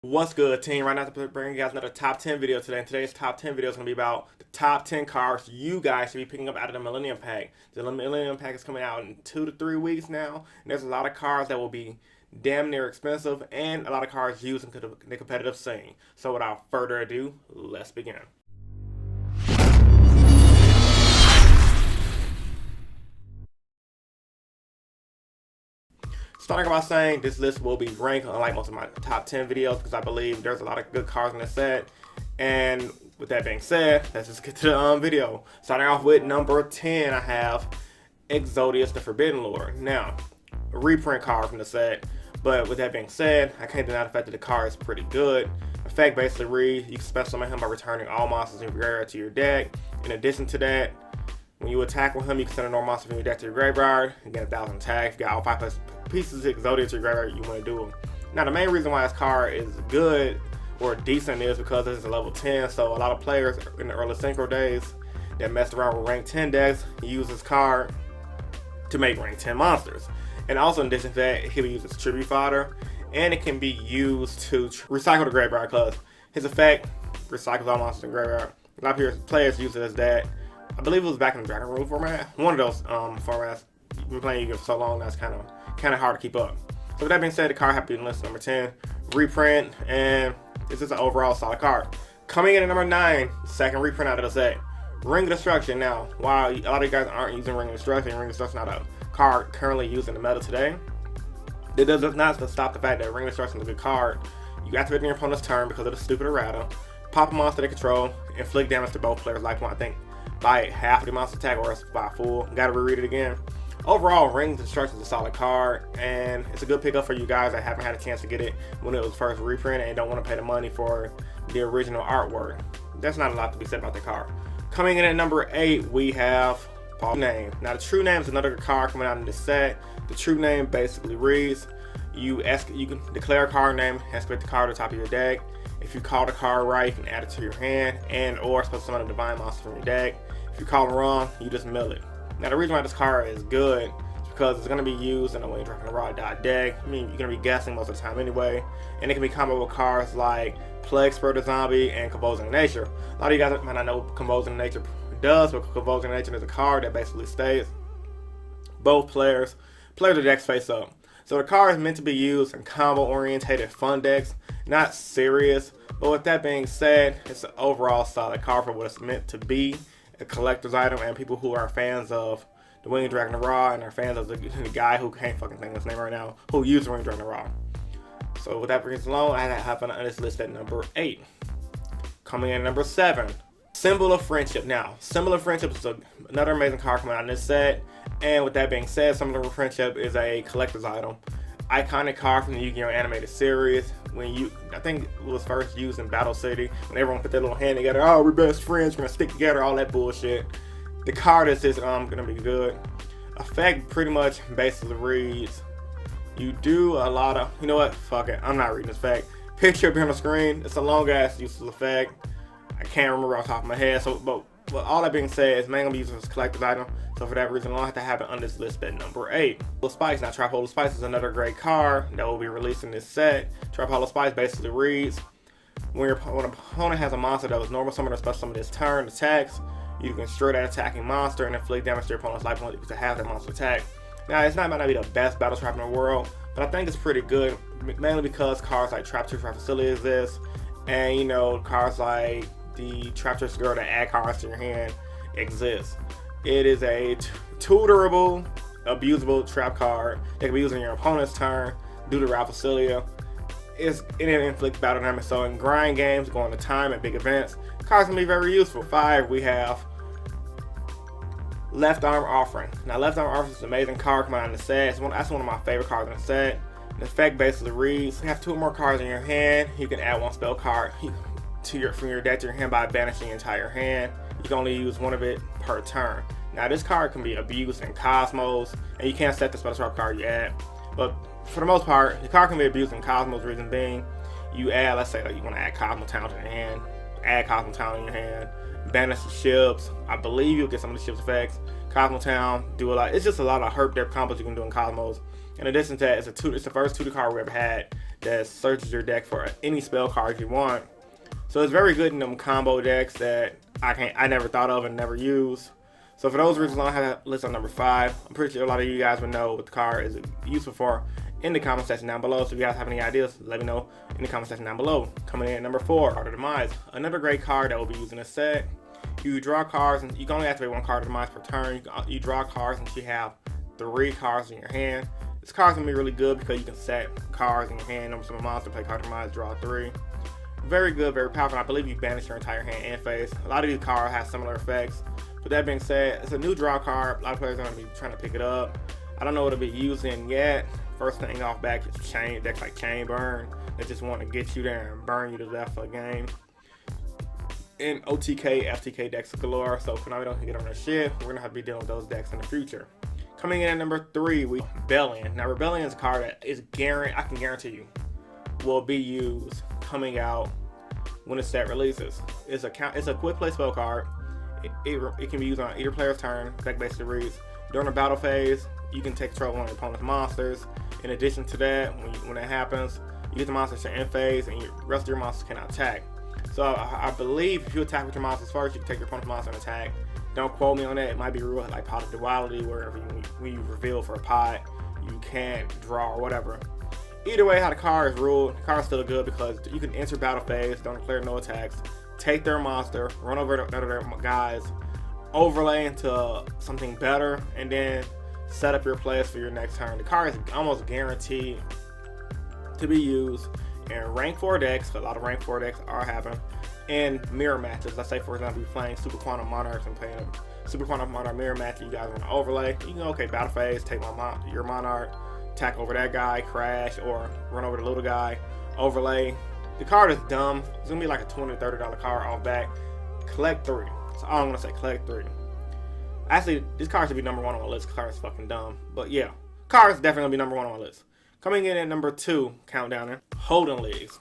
What's good, team? Right now, to bring you guys another top 10 video today. And today's top 10 video is going to be about the top 10 cars you guys should be picking up out of the Millennium Pack. The Millennium Pack is coming out in 2 to 3 weeks now. And there's a lot of cars that will be damn near expensive and a lot of cars used in the competitive scene. So without further ado, let's begin. Starting by saying this list will be ranked unlike most of my top 10 videos because I believe there's a lot of good cars in this set. And with that being said, let's just get to the video. Starting off with number 10, I have Exodius the Forbidden Lord. Now, a reprint car from the set, but with that being said, I can't deny the fact that the car is pretty good. The fact basically reads, you can special summon him by returning all monsters in your graveyard to your deck. In addition to that, when you attack with him, you can send a normal monster from your deck to your graveyard and get 1,000 attack. If you got all 5 pieces of Exodius to your graveyard, you want to do them. Now, the main reason why this card is good or decent is because it's a level 10, so a lot of players in the early synchro days that messed around with rank 10 decks use this card to make rank 10 monsters. And also in addition to that, he will use as tribute fodder, and it can be used to recycle the graveyard because his effect recycles all monsters in the graveyard. A lot of players use it as that. I believe it was back in the Dragon Rule format. One of those formats. You've been playing Yu-Gi-Oh for so long, that's kind of hard to keep up. So with that being said, the card happy to be list number 10, reprint, and this is an overall solid card. Coming in at number 9, second reprint out of the set, Ring of Destruction. Now, while a lot of you guys aren't using Ring of Destruction is not a card currently used in the meta today, it does not stop the fact that Ring of Destruction is a good card. You activate in your opponent's turn because of the stupid errata, pop a monster they control, inflict damage to both players' life point, I think, by half of the monster attack or by full. Gotta reread it again. Overall, Ring of Destruction is a solid card, and it's a good pickup for you guys that haven't had a chance to get it when it was first reprinted and don't want to pay the money for the original artwork. That's not a lot to be said about the card. Coming in at number 8, we have True Name. Now, the True Name is another card coming out in this set. The True Name basically reads, you can declare a card name, excavate the card at the top of your deck. If you call the card right, you can add it to your hand and or special summon a divine monster from your deck. If you call it wrong, you just mill it. Now, the reason why this card is good is because it's going to be used in a Wing Dragon Raw deck. I mean, you're going to be guessing most of the time anyway. And it can be comboed with cards like Plague Spur the Zombie and Convulsing Nature. A lot of you guys might not know what Convulsing Nature does, but Convulsing Nature is a card that basically states both players the decks face up. So the card is meant to be used in combo-orientated fun decks, not serious. But with that being said, it's an overall solid card for what it's meant to be. A collector's item, and people who are fans of the Winged Dragon Raw and are fans of the guy who can't fucking think of his name right now, who used the Winged Dragon Raw. So with that reason alone, I have on this list at number 8. Coming in at number 7, Symbol of Friendship. Now, Symbol of Friendship is another amazing card coming out in this set. And with that being said, Symbol of Friendship is a collector's item. Iconic card from the Yu-Gi-Oh animated series. I think it was first used in Battle City when everyone put their little hand together. Oh, we're best friends, we're gonna stick together, all that bullshit. The card is just gonna be good. Effect pretty much basically reads, you do a lot of, you know what? Fuck it, I'm not reading this fact. Picture up here on the screen. It's a long ass useless effect. I can't remember off the top of my head. So, but all that being said, it's mainly gonna be used as a collector's item. So for that reason, I'll have to have it on this list at number 8. Spice. Now, Tripolar Spice is another great card that will be released in this set. Tripolar Spice basically reads, when an opponent has a monster that was normal summon or special summon this turn, attacks, you can destroy that attacking monster and inflict damage to your opponent's life point to have that monster attack. Now, might not be the best battle trap in the world, but I think it's pretty good, mainly because cards like Trap 2 Trap Facility exist, and you know, cards like the Trap Trickster Girl that add cards to your hand exist. It is a tutorable, abusable trap card that can be used in your opponent's turn due to Ralph Facilia. It inflicts battle damage, so in grind games, going to time at big events, cards can be very useful. 5, we have Left Arm Offering. Now, Left Arm Offering is an amazing card coming out in the set. That's one of my favorite cards in the set. The effect basically reads, you have 2 or more cards in your hand. You can add 1 spell card from your deck to your hand by banishing your entire hand. You can only use 1 of it per turn. Now, this card can be abused in Cosmos, and you can't set the special trap card you add. But for the most part, the card can be abused in Cosmos. Reason being, you add, let's say, you want to add Cosmo Town to your hand, add Cosmo Town in your hand, banish the ships. I believe you'll get some of the ships effects. Cosmo Town, do a lot. It's just a lot of herp depth combos you can do in Cosmos. In addition to that, it's the first 2D card we ever had that searches your deck for any spell cards you want. So it's very good in them combo decks that I never thought of and never used. So for those reasons, I have that list on number 5. I'm pretty sure a lot of you guys would know what the card is useful for in the comment section down below. So if you guys have any ideas, let me know in the comment section down below. Coming in at number 4, Art of Demise. Another great card that will be used in this set. You draw cards, and you can only activate 1 card of Demise per turn. You draw cards and you have 3 cards in your hand. This card's gonna be really good because you can set cards in your hand. Number some monster, play card of Demise, draw 3. Very good, very powerful. I believe you banish your entire hand and face. A lot of these cards have similar effects. With that being said, it's a new draw card. A lot of players are going to be trying to pick it up. I don't know what it'll be used in yet. First thing off back is decks like Chain Burn. They just want to get you there and burn you to death for a game. And OTK, FTK decks galore. So for now we don't get on their shit. We're going to have to be dealing with those decks in the future. Coming in at number 3, we Rebellion. Now Rebellion is a card that is I can guarantee you will be used coming out when the set releases. It's a quick play spell card. It can be used on either player's turn. Deck basically reads, during the battle phase, you can take control of one of your opponent's monsters. In addition to that, when that happens, you get the monsters to end phase and the rest of your monsters cannot attack. So I believe if you attack with your monsters first, you can take your opponent's monster and attack. Don't quote me on that. It might be real like Pot of Duality, where when you reveal for a pot, you can't draw or whatever. Either way, how the card is ruled, the card is still good because you can enter battle phase, don't declare no attacks, take their monster, run over their guys, overlay into something better, and then set up your plays for your next turn. The card is almost guaranteed to be used in rank 4 decks. A lot of rank 4 decks are happening in mirror matches. Let's say, for example, you're playing Super Quantum Monarchs and playing a Super Quantum Monarch mirror match. You guys want to overlay. You can okay, battle phase, take your Monarch, attack over that guy, crash, or run over the little guy, overlay. The card is dumb. It's gonna be like a $20 to $30 card off back. Collect 3. That's all I'm gonna say. Collect 3. Actually, this card should be number 1 on my list. The card is fucking dumb. But yeah, card is definitely gonna be number 1 on my list. Coming in at number 2, countdown there. Holding Legs.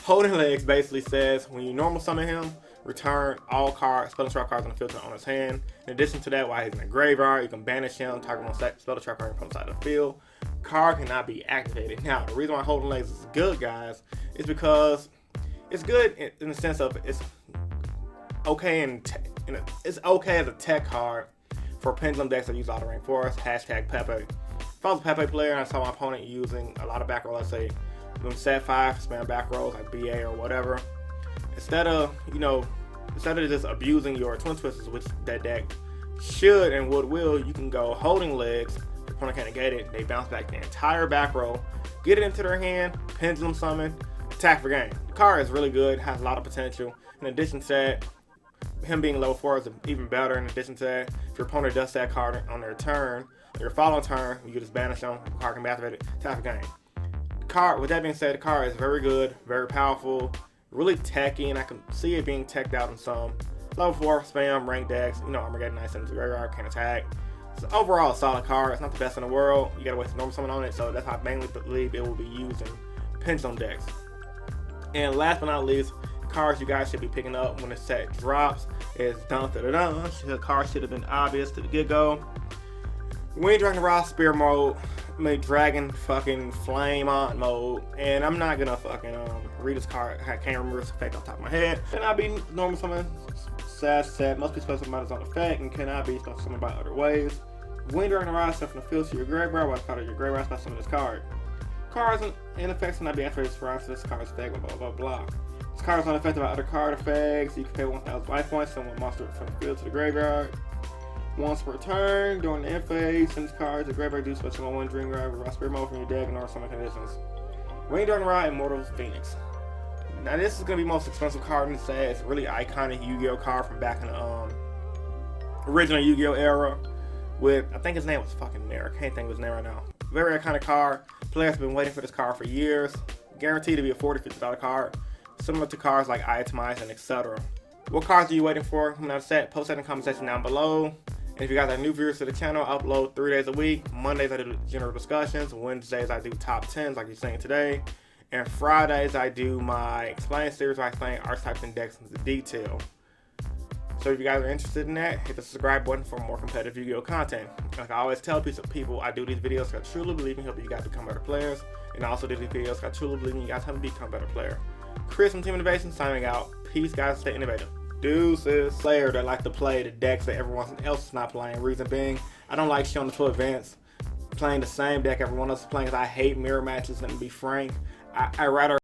Holding Legs basically says when you normal summon him, return all spell and trap cards on the field to the owner's hand. In addition to that, while he's in the graveyard, you can banish him, target one spell and trap card from the side of the field. Card cannot be activated. Now, the reason why Holding Legs is good, guys, is because it's good in the sense of it's okay it's okay as a tech card for pendulum decks that use a lot of rank 4s. Hashtag Pepe. If I was a Pepe player and I saw my opponent using a lot of back row, let's say set 5 spam back rows like BA or whatever, instead of just abusing your Twin Twisters, which that deck should and will, you can go Holding Legs. Your opponent can't negate it. They bounce back the entire back row, get it into their hand, pendulum summon, attack for game. The card is really good, has a lot of potential. In addition to that, him being level 4 is even better. In addition to that, if your opponent does that card on their turn, or your following turn, you can just banish them. The card can be activated, attack for game. With that being said, the card is very good, very powerful, really techy, and I can see it being teched out in some level 4 spam rank decks. Armageddon Knight sends graveyard, can attack. So overall, a solid card. It's not the best in the world. You gotta wait for normal summon on it, so that's how I mainly believe it will be used in pendulum decks. And last but not least, cards you guys should be picking up when the set drops is the card should have been obvious to the get-go. When Dragon Raw Spear mode, Dragon fucking Flame on mode, and I'm not gonna fucking read this card. I can't remember its effect off the top of my head. Cannot be normal summon, set, must be special by its own effect, and cannot be special summoned by other ways. When Dragon Raw stuff from the field to your graveyard, while card of your graveyard, special summon this card. Cards and effects cannot be activated for this card's effect, blah blah blah. This card is not affected by other card effects. You can pay 1,000 life points, send one monster from the field to the graveyard. Once per turn, during the end phase, send this card to the graveyard, do special on 1 Dream Grab with Raw Spirit mode from your deck in order summon conditions. Rain Dragon Rod Immortal Phoenix. Now this is going to be the most expensive card in the set. It's a really iconic Yu-Gi-Oh card from back in the original Yu-Gi-Oh era. With, I think his name was fucking Nair. I can't think of his name right now. Very iconic card. Players have been waiting for this card for years. Guaranteed to be a $40 to $50 card. Similar to cards like Itemize and etc. What cards are you waiting for coming out of the set? Post that in the comment section down below. And if you guys are new viewers to the channel, I upload 3 days a week. Mondays I do general discussions. Wednesdays I do top 10s like you're seeing today. And Fridays I do my explain series where I explain archetypes and decks into detail. So if you guys are interested in that, hit the subscribe button for more competitive Yu-Gi-Oh content. Like I always tell people, I do these videos because I truly believe in helping you guys become better players, and I also do these videos because I truly believe in you guys helping become a better player. Chris from Team Innovation signing out. Peace, guys. Stay innovative. Deuces. Player that like to play the decks that everyone else is not playing. Reason being, I don't like showing the 2 events playing the same deck everyone else is playing because I hate mirror matches, and to be frank, I rather